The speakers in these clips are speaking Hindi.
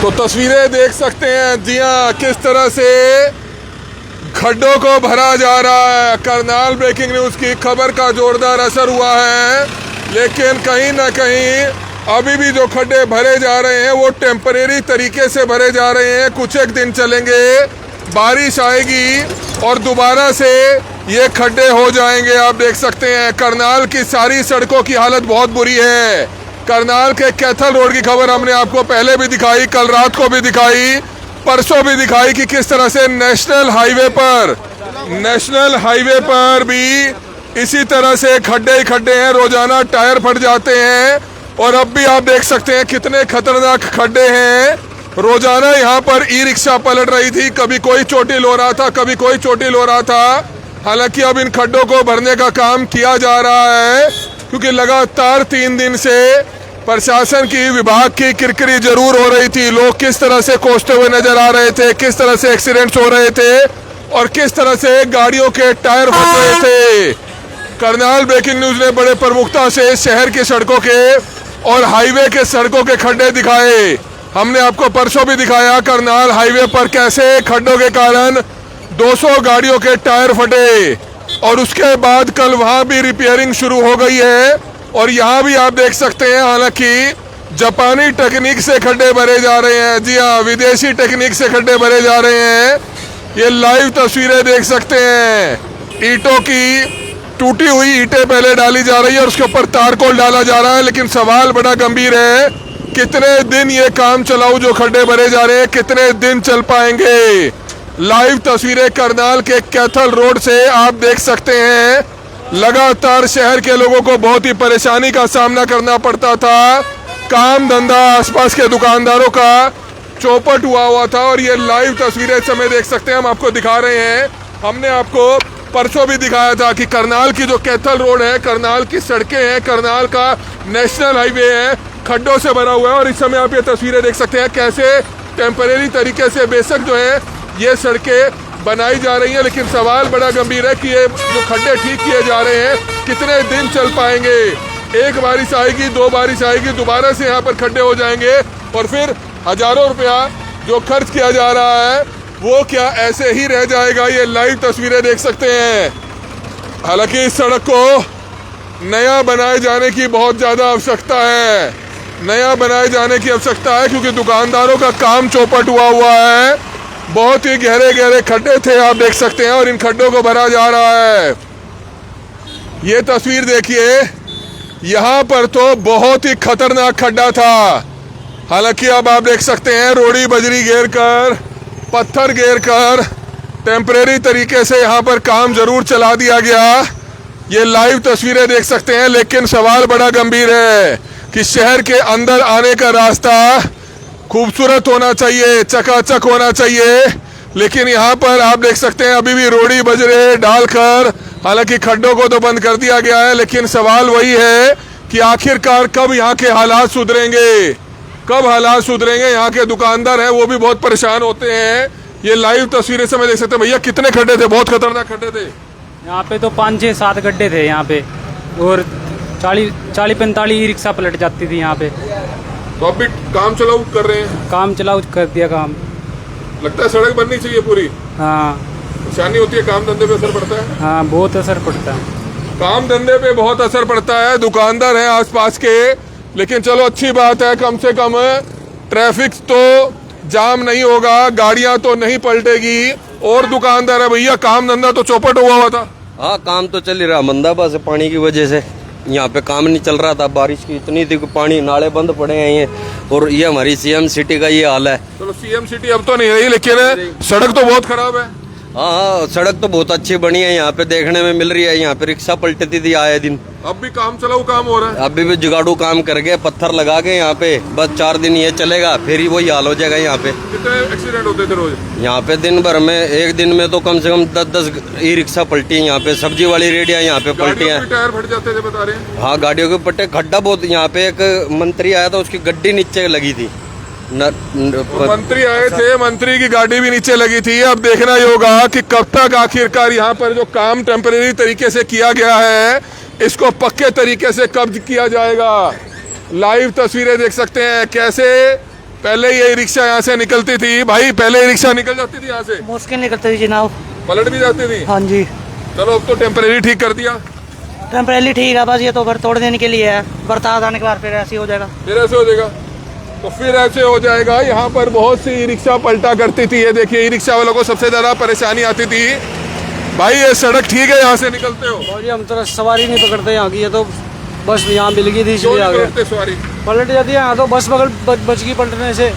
तो तस्वीरें देख सकते हैं जी हाँ, किस तरह से खड्डों को भरा जा रहा है। करनाल ब्रेकिंग न्यूज़ की खबर का जोरदार असर हुआ है, लेकिन कहीं ना कहीं अभी भी जो खड्डे भरे जा रहे हैं वो टेम्परेरी तरीके से भरे जा रहे हैं। कुछ एक दिन चलेंगे, बारिश आएगी और दोबारा से ये खड्डे हो जाएंगे। आप देख सकते हैं करनाल की सारी सड़कों की हालत बहुत बुरी है। करनाल के कैथल रोड की खबर हमने आपको पहले भी दिखाई, कल रात को भी दिखाई, परसों भी दिखाई कि किस तरह से नेशनल हाईवे पर भी इसी तरह से खड्डे ही खड्डे हैं। रोजाना टायर फट जाते हैं और अब भी आप देख सकते हैं कितने खतरनाक खड्डे हैं। रोजाना यहाँ पर ई रिक्शा पलट रही थी, कभी कोई चोटिल हो रहा था, कभी कोई चोटिल हो रहा था। हालांकि अब इन खड्डों को भरने का काम किया जा रहा है, क्योंकि लगातार 3 दिन से प्रशासन की, विभाग की किरकिरी जरूर हो रही थी। लोग किस तरह से कोसते हुए नजर आ रहे थे, किस तरह से एक्सीडेंट्स हो रहे थे और किस तरह से गाड़ियों के टायर फट रहे थे। करनाल ब्रेकिंग न्यूज ने बड़े प्रमुखता से शहर की सड़कों के और हाईवे के सड़कों के खड्डे दिखाए। हमने आपको परसों भी दिखाया करनाल हाईवे पर कैसे खड्डों के कारण 200 गाड़ियों के टायर फटे और उसके बाद कल वहां भी रिपेयरिंग शुरू हो गई है। और यहाँ भी आप देख सकते हैं, हालांकि जापानी टेक्निक से खड्डे भरे जा रहे हैं। जी हाँ, विदेशी टेक्निक से खड्डे भरे जा रहे हैं। ये लाइव तस्वीरें देख सकते हैं। ईंटों की टूटी हुई ईंटें पहले डाली जा रही है और उसके ऊपर तारकोल डाला जा रहा है, लेकिन सवाल बड़ा गंभीर है, कितने दिन ये काम चलाऊ जो खड्डे भरे जा रहे हैं, कितने दिन चल पाएंगे। लाइव तस्वीरें करनाल के कैथल रोड से आप देख सकते हैं। लगातार शहर के लोगों को बहुत ही परेशानी का सामना करना पड़ता था। काम धंधा, आसपास के दुकानदारों का चौपट हुआ था और ये लाइव तस्वीरें इस समय देख सकते हैं, हम आपको दिखा रहे हैं। हमने आपको परसों भी दिखाया था कि करनाल की जो कैथल रोड है, करनाल की सड़कें हैं, करनाल का नेशनल हाईवे है, खड्डों से भरा हुआ है। और इस समय आप ये तस्वीरें देख सकते हैं कैसे टेम्परेरी तरीके से बेशक जो है ये सड़कें बनाई जा रही हैं, लेकिन सवाल बड़ा गंभीर है कि ये जो खड्डे ठीक किए जा रहे हैं कितने दिन चल पाएंगे। एक बारिश आएगी, 2 बारिश आएगी, दोबारा से यहाँ पर खड्डे हो जाएंगे और फिर हजारों रुपया जो खर्च किया जा रहा है वो क्या ऐसे ही रह जाएगा। ये लाइव तस्वीरें देख सकते हैं। हालांकि इस सड़क को नया बनाए जाने की बहुत ज़्यादा आवश्यकता है, नया बनाए जाने की आवश्यकता है, क्योंकि दुकानदारों का काम चौपट हुआ है। बहुत ही गहरे गहरे खड्डे थे, आप देख सकते हैं, और इन खड्डों को भरा जा रहा है। ये तस्वीर देखिए, यहाँ पर तो बहुत ही खतरनाक खड्डा था। हालांकि अब आप देख सकते हैं रोड़ी बजरी घेर कर, पत्थर घेर कर टेम्परेरी तरीके से यहाँ पर काम जरूर चला दिया गया। ये लाइव तस्वीरें देख सकते हैं, लेकिन सवाल बड़ा गंभीर है कि शहर के अंदर आने का रास्ता खूबसूरत होना चाहिए, चकाचक होना चाहिए, लेकिन यहाँ पर आप देख सकते हैं अभी भी रोड़ी बजरे डालकर, हालांकि खड्डों को तो बंद कर दिया गया है, लेकिन सवाल वही है कि आखिरकार कब यहाँ के हालात सुधरेंगे, कब हालात सुधरेंगे। यहाँ के दुकानदार हैं वो भी बहुत परेशान होते हैं। ये लाइव तस्वीरें से मैं देख सकते हैं। भैया कितने खड्डे थे? बहुत खतरनाक खड्डे थे यहाँ पे, तो 5, 6, 7 गड्ढे थे यहाँ पे और 40-45 ई रिक्शा पलट जाती थी यहाँ पे। तो अब भी काम चलाऊ कर रहे हैं? काम चलाऊ कर दिया काम। लगता है सड़क बननी चाहिए पूरी। हाँ, परेशानी होती है, काम धंधे पे असर पड़ता है। हाँ, बहुत असर पड़ता है, काम धंधे पे बहुत असर पड़ता है। दुकानदार हैं आसपास के, लेकिन चलो अच्छी बात है, कम से कम ट्रैफिक तो जाम नहीं होगा, गाड़ियां तो नहीं पलटेगी। और दुकानदार है भैया, काम धंधा तो चौपट हुआ था। हाँ, काम तो चल ही रहा, मंदा बस पानी की वजह से यहाँ पे काम नहीं चल रहा था। बारिश की इतनी थी कि पानी, नाले बंद पड़े हैं ये, और ये हमारी सीएम सिटी का ये हाल है। चलो सीएम सिटी अब तो नहीं रही, लेकिन सड़क तो बहुत खराब है। हाँ, सड़क तो बहुत अच्छी बनी है, यहाँ पे देखने में मिल रही है। यहाँ पे रिक्शा पलटती थी आए दिन। अब भी काम चलाऊ काम हो रहा है। अभी भी जुगाड़ू काम कर गए, पत्थर लगा के यहाँ पे। बस 4 दिन ये चलेगा, फिर ही वही हाल हो जाएगा। यहाँ पे कितने एक्सीडेंट होते थे रोज? यहाँ पे दिन भर में, एक दिन में तो कम से कम 10-10 ई रिक्शा पलटी है। यहाँ पे सब्जी वाली रेडियाँ यहाँ पे पलटी है। टायर फट जाते थे बता रहे हैं। हाँ, गाड़ियों के पट्टे, खड्डा बहुत। यहाँ पे एक मंत्री आया था, उसकी गड्डी नीचे लगी थी। मंत्री आए थे, मंत्री की गाड़ी भी नीचे लगी थी। अब देखना ही होगा कि कब तक आखिरकार यहाँ पर जो काम टेम्परेरी तरीके से किया गया है इसको पक्के तरीके से कब किया जाएगा। लाइव तस्वीरें देख सकते हैं कैसे पहले ये रिक्शा यहाँ से निकलती थी भाई, पहले ये रिक्शा निकल जाती थी यहाँ से, मुश्किल निकलती थी जनाब। पलट भी जाती थी। हाँ जी, चलो अब तो टेम्परेरी ठीक कर दिया, टेम्परेली ठीक है, बस ये तो घर तोड़ देने के लिए है, बरसात आने के बाद फिर ऐसे ही हो जाएगा। फिर ऐसे हो जाएगा, तो फिर ऐसे हो जाएगा। यहाँ पर बहुत सी ई रिक्शा पलटा करती थी, ये देखिए ई रिक्शा वालों को सबसे ज्यादा परेशानी आती थी। भाई ये सड़क ठीक है, यहाँ से निकलते हो? और ये हम तो सवारी नहीं पकड़ते यहाँ की, ये तो बस यहाँ मिल गई थी क्यों इसलिए आ नहीं गए। पकड़ते सवारी? पलट जाती है यहाँ तो, बस बच गई पलटने से।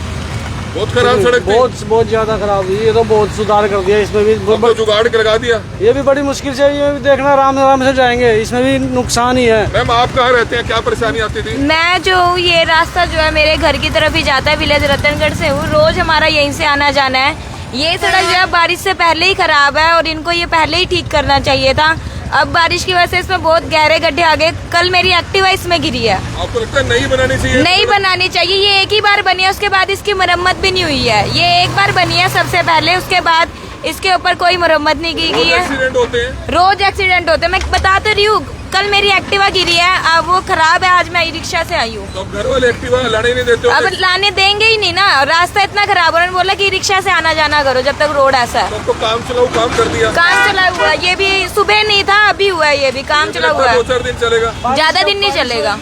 बहुत खराब सड़क थी। बहुत ज्यादा खराब हुई, ये तो बहुत सुधार कर दिया इसमें भी। अब तो जुगाड़ के लगा दिया। ये भी बड़ी मुश्किल से, ये भी देखना आराम से जाएंगे, इसमें भी नुकसान ही है। मैम आप कहाँ रहते हैं, क्या परेशानी आती थी? मैं जो ये रास्ता जो है मेरे घर की तरफ ही जाता है, विलेज रतनगढ़ से हूँ, रोज हमारा यहीं से आना जाना है। ये सड़क जो है बारिश से पहले ही खराब है और इनको ये पहले ही ठीक करना चाहिए था। अब बारिश की वजह से इसमें बहुत गहरे गड्ढे आ गए। कल मेरी एक्टिवा इसमें गिरी है। आपको लगता है नहीं बनानी चाहिए? नहीं बनानी चाहिए, ये एक ही बार बनी है, उसके बाद इसकी मरम्मत भी नहीं हुई है। ये एक बार बनी है सबसे पहले, उसके बाद इसके ऊपर कोई मरम्मत नहीं की गई है। एक्सीडेंट होते हैं, रोज एक्सीडेंट होते हैं, मैं बता तो रही हूँ। कल मेरी एक्टिवा गिरी है, अब वो खराब है, आज मैं ई रिक्शा से आई हूँ। तो घर वाले एक्टिवा लाने नहीं देते? अब लाने देंगे ही नहीं ना, रास्ता इतना खराब है। उन्होंने बोला कि रिक्शा से आना जाना करो जब तक रोड ऐसा है। तो काम चलाओ, काम कर दिया। काम चला हुआ है, ये भी सुबह नहीं था, अभी हुआ है, ये भी काम चला हुआ है। 2-4 दिन चलेगा, ज्यादा दिन नहीं चलेगा,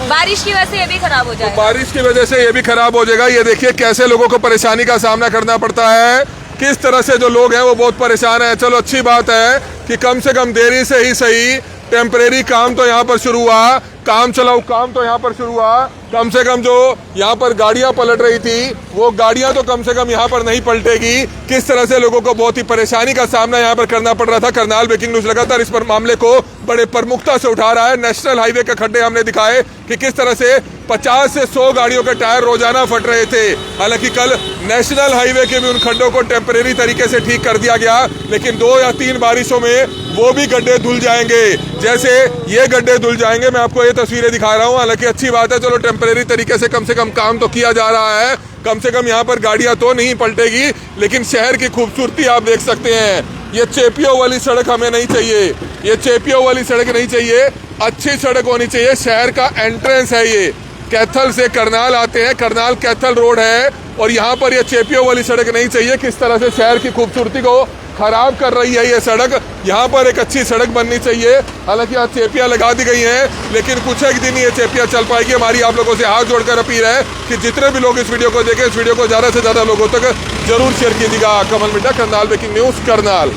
बारिश की वजह से ये भी खराब हो जाएगा। बारिश की वजह से ये भी खराब हो जाएगा। ये देखिए कैसे लोगों को परेशानी का सामना करना पड़ता है, किस तरह से जो लोग हैं वो बहुत परेशान हैं। चलो अच्छी बात है कि कम से कम देरी से ही सही टेम्परेरी काम तो यहाँ पर शुरू हुआ, काम चलाओ काम तो यहाँ पर शुरू हुआ। कम से कम जो यहाँ पर गाड़ियाँ पलट रही थी वो गाड़ियाँ तो कम से कम यहाँ पर नहीं पलटेगी। किस तरह से लोगों को बहुत ही परेशानी का सामना यहाँ पर करना पड़ रहा था। करनाल ब्रेकिंग न्यूज लगातार इस पर मामले को बड़े प्रमुखता से उठा रहा है। नेशनल हाईवे के खड्डे हमने दिखाए कि किस तरह से 50 से 100 गाड़ियों के टायर रोजाना फट रहे थे। हालांकि कल नेशनल हाईवे के भी उन खड्डों को टेम्परेरी तरीके से ठीक कर दिया गया, लेकिन 2 या 3 बारिशों में वो भी गड्ढे धुल जाएंगे। जैसे ये गड्ढे धुल जाएंगे, मैं आपको ये तस्वीरें दिखा रहा हूँ। हालांकि अच्छी बात है, चलो टेम्परेरी तरीके से कम काम तो किया जा रहा है। कम से कम यहाँ पर गाड़ियां तो नहीं पलटेगी, लेकिन शहर की खूबसूरती आप देख सकते हैं। ये चेपियों वाली सड़क हमें नहीं चाहिए, ये चेपियों वाली सड़क नहीं चाहिए, अच्छी सड़क होनी चाहिए। शहर का एंट्रेंस है ये, कैथल से करनाल आते हैं, करनाल कैथल रोड है, और यहाँ पर ये चेपियों वाली सड़क नहीं चाहिए। किस तरह से शहर की खूबसूरती को खराब कर रही है ये सड़क। यहाँ पर एक अच्छी सड़क बननी चाहिए। हालांकि यहाँ चेपियाँ लगा दी गई हैं, लेकिन कुछ एक दिन ये चेपियाँ चल पाएगी। हमारी आप लोगों से हाथ जोड़कर अपील है कि जितने भी लोग इस वीडियो को देखें, इस वीडियो को ज़्यादा से ज़्यादा लोगों तक जरूर शेयर कीजिएगा। कमल मिड्डा, करनाल ब्रेकिंग न्यूज़, करनाल।